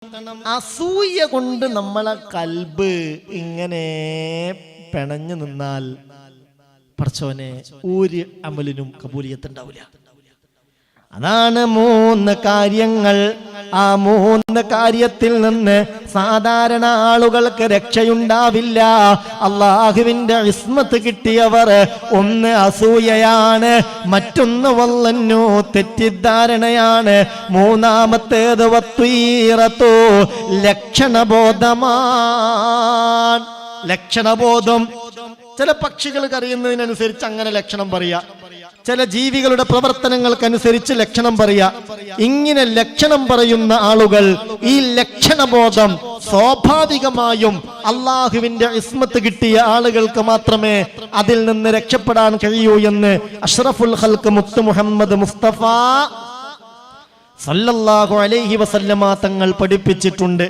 അസൂയ കൊണ്ട് നമ്മളെ കൽബ് ഇങ്ങനെ പിണഞ്ഞു നിന്നാൽ പടച്ചോനെ ഒരു അമലിനും കബൂലിയത്തുണ്ടാവില്ല. അതാണ് 3 കാര്യങ്ങൾ. ആ 3 കാര്യത്തിൽ നിന്ന് സാധാരണ ആളുകൾക്ക് രക്ഷയുണ്ടാവില്ല. അള്ളാഹുവിന്റെ ഇസ്മത്ത് കിട്ടിയവർ ഒന്ന് അസൂയയാണ്, മറ്റൊന്ന് വല്ലന്നു തെറ്റിദ്ധാരണയാണ്, മൂന്നാമത്തേത് വത്വീറത്തു ലക്ഷണബോധമാണ്. ലക്ഷണബോധം ചില പക്ഷികൾ കറിയുന്നതിനനുസരിച്ച് അങ്ങനെ ലക്ഷണം പറയാ, ചില ജീവികളുടെ പ്രവർത്തനങ്ങൾക്കനുസരിച്ച് ലക്ഷണം പറയാ. ഇങ്ങനെ ലക്ഷണം പറയുന്ന ആളുകൾ ഈ ലക്ഷണബോധം സ്വാഭാവികമായും അള്ളാഹുവിന്റെ ഇസ്മത്ത് കിട്ടിയ ആളുകൾക്ക് മാത്രമേ അതിൽ നിന്ന് രക്ഷപ്പെടാൻ കഴിയൂ എന്ന് അഷ്റഫുൽ ഖൽഖ് മുത്ത് മുഹമ്മദ് മുസ്തഫ സല്ലല്ലാഹു അലൈഹി വസല്ലമ തങ്ങൾ പഠിപ്പിച്ചിട്ടുണ്ട്.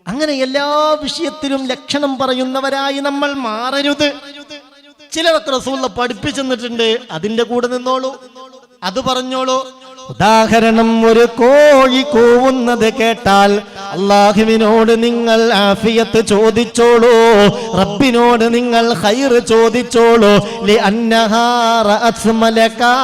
അങ്ങനെ എല്ലാ വിഷയത്തിലും ലക്ഷണം പറയുന്നവരായി നമ്മൾ മാറരുത്. ചിലരൊക്കെ റസൂലുള്ളാഹി പഠിപ്പിച്ചെന്നിട്ടുണ്ട്, അതിന്റെ കൂടെ നിന്നോളൂ, അത് പറഞ്ഞോളൂ. ഉദാഹരണം, ഒരു കോഴി കൂവുന്നത് കേട്ടാൽ അള്ളാഹുവിനോട് നിങ്ങൾ ആഫിയത്ത് ചോദിച്ചോളൂ, റബ്ബിനോട് നിങ്ങൾ ഖൈർ ചോദിച്ചോളൂ. ലിഅന്നഹാ റഅത് മലകാ,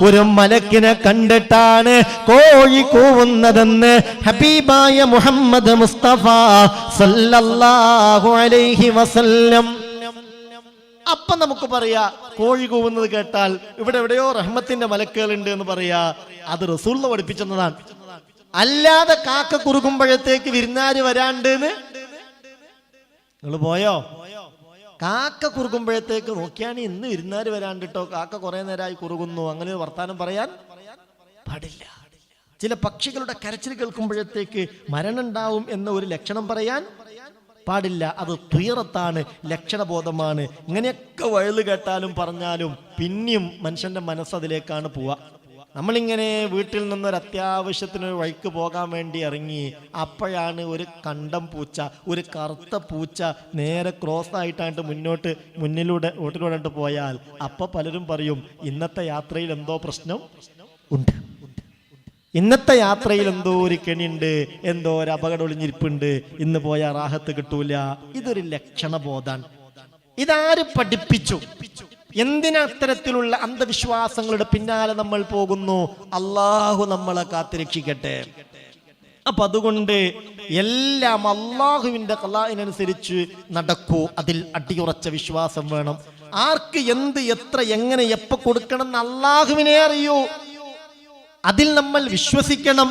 ഒരു മലക്കിനെ കണ്ടിട്ടാണ് കോഴി കൂവുന്നതെന്ന് ഹബീബായ മുഹമ്മദ് മുസ്തഫ സല്ലല്ലാഹു അലൈഹി വസല്ലം. അപ്പൊ നമുക്ക് പറയാ, കോഴി കൂവുന്നത് കേട്ടാൽ ഇവിടെ എവിടെയോ റഹ്മത്തിന്റെ മലക്കുകൾ ഉണ്ട് എന്ന് പറയാ, അത് റസൂലുള്ളാഹി പഠിപ്പിച്ചതാണ്. അല്ലാതെ കാക്ക കുറുകുമ്പോഴത്തേക്ക് വിരുന്നാര് വരാണ്ട് നിങ്ങൾ പോയോ? കാക്ക കുറുകുമ്പോഴത്തേക്ക് നോക്കിയാണ് ഇന്ന് വിരുന്നാര് വരാണ്ടിട്ടോ, കാക്ക കുറെ നേരമായി കുറുകുന്നു, അങ്ങനെ വർത്താനം പറയാൻ പാടില്ല. ചില പക്ഷികളുടെ കരച്ചിൽ കേൾക്കുമ്പോഴത്തേക്ക് മരണം ഉണ്ടാവും എന്ന ഒരു ലക്ഷണം പറയാൻ പാടില്ല. അത് തുയറത്താണ്, ലക്ഷണബോധമാണ്. ഇങ്ങനെയൊക്കെ വഴുത് കേട്ടാലും പറഞ്ഞാലും പിന്നെയും മനുഷ്യന്റെ മനസ്സതിലേക്കാണ് പോവുക. നമ്മളിങ്ങനെ വീട്ടിൽ നിന്നൊരു അത്യാവശ്യത്തിന് വഴിക്ക് പോകാൻ വേണ്ടി ഇറങ്ങി, അപ്പോഴാണ് ഒരു കണ്ടം പൂച്ച, ഒരു കറുത്ത പൂച്ച നേരെ ക്രോസ് ആയിട്ടായിട്ട് മുന്നിലൂടെ റോട്ടിലൂടെ പോയാൽ അപ്പൊ പലരും പറയും ഇന്നത്തെ യാത്രയിൽ എന്തോ പ്രശ്നം ഉണ്ട്, ഇന്നത്തെ യാത്രയിൽ എന്തോ ഒരു കെണിയുണ്ട്, എന്തോ ഒരു അപകടം ഒളിഞ്ഞിരിപ്പുണ്ട്, ഇന്ന് പോയാൽ റാഹത്ത് കിട്ടൂല. ഇതൊരു ലക്ഷണബോധാണ്. ഇതാര് പഠിപ്പിച്ചു? എന്തിനാ അത്തരത്തിലുള്ള അന്ധവിശ്വാസങ്ങളുടെ പിന്നാലെ നമ്മൾ പോകുന്നു? അള്ളാഹു നമ്മളെ കാത്തുരക്ഷിക്കട്ടെ. അപ്പൊ അതുകൊണ്ട് എല്ലാം അള്ളാഹുവിന്റെ ഖലാഇനനുസരിച്ച് നടക്കൂ. അതിൽ അടിയുറച്ച വിശ്വാസം വേണം. ആർക്ക് എന്ത് എത്ര എങ്ങനെ എപ്പോ കൊടുക്കണം എന്ന് അള്ളാഹുവിനെ അറിയൂ. അതിൽ നമ്മൾ വിശ്വസിക്കണം.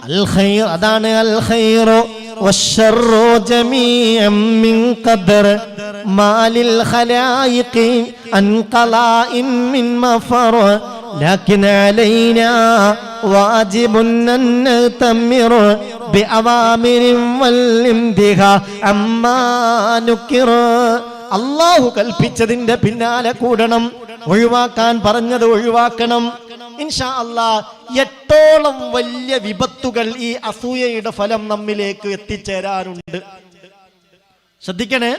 അൽ ഖൈർ, അതാണ് അൽ ഖൈറു വശർറു ജമീഅൻ മിൻ ഖദർ മാലിൽ ഖലായിഖി അൻ ഖലാഇൻ മിൻ മഫർ ലകിൻ അലൈനാ വാജിബുൻ അൻ നതമിർ ബിഅവാമിരിൻ വൽ ഇംതിഹാ അമ്മാ നുകിർ. അല്ലാഹു കൽപ്പിച്ചതിന്റെ പിന്നാലെ കൂടണം, ഒഴിവാക്കാൻ പറഞ്ഞത് ഒഴിവാക്കണം. ഇൻഷാ അല്ലാഹ് 8ഓളം വലിയ വിപത്തുകൾ ഈ അസൂയയുടെ ഫലം നമ്മിലേക്ക് എത്തിച്ചേരാറുണ്ട്. ശ്രദ്ധിക്കണേ.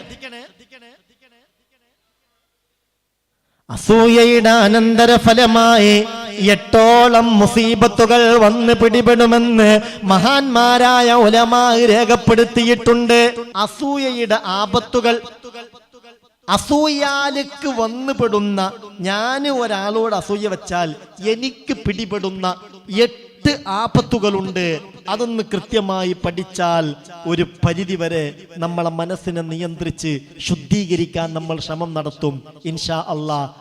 അസൂയയുടെ അനന്തരഫലമായി 8ഓളം മുസീബത്തുകൾ വന്ന് പിടിപെടുമെന്ന് മഹാന്മാരായ ഉലമാ രേഖപ്പെടുത്തിയിട്ടുണ്ട്. അസൂയയുടെ ആപത്തുകൾ, അസൂയാലേക്ക് വന്നുപെടുന്ന, ഞാൻ ഒരാളോട് അസൂയ വെച്ചാൽ എനിക്ക് പിടിപെടുന്ന 8 ആപത്തുകളുണ്ട്. അതൊന്ന് കൃത്യമായി പഠിച്ചാൽ ഒരു പരിധിവരെ നമ്മളെ മനസ്സിനെ നിയന്ത്രിച്ച് ശുദ്ധീകരിക്കാൻ നമ്മൾ ശ്രമം നടത്തും ഇൻഷാ അല്ലാഹ്.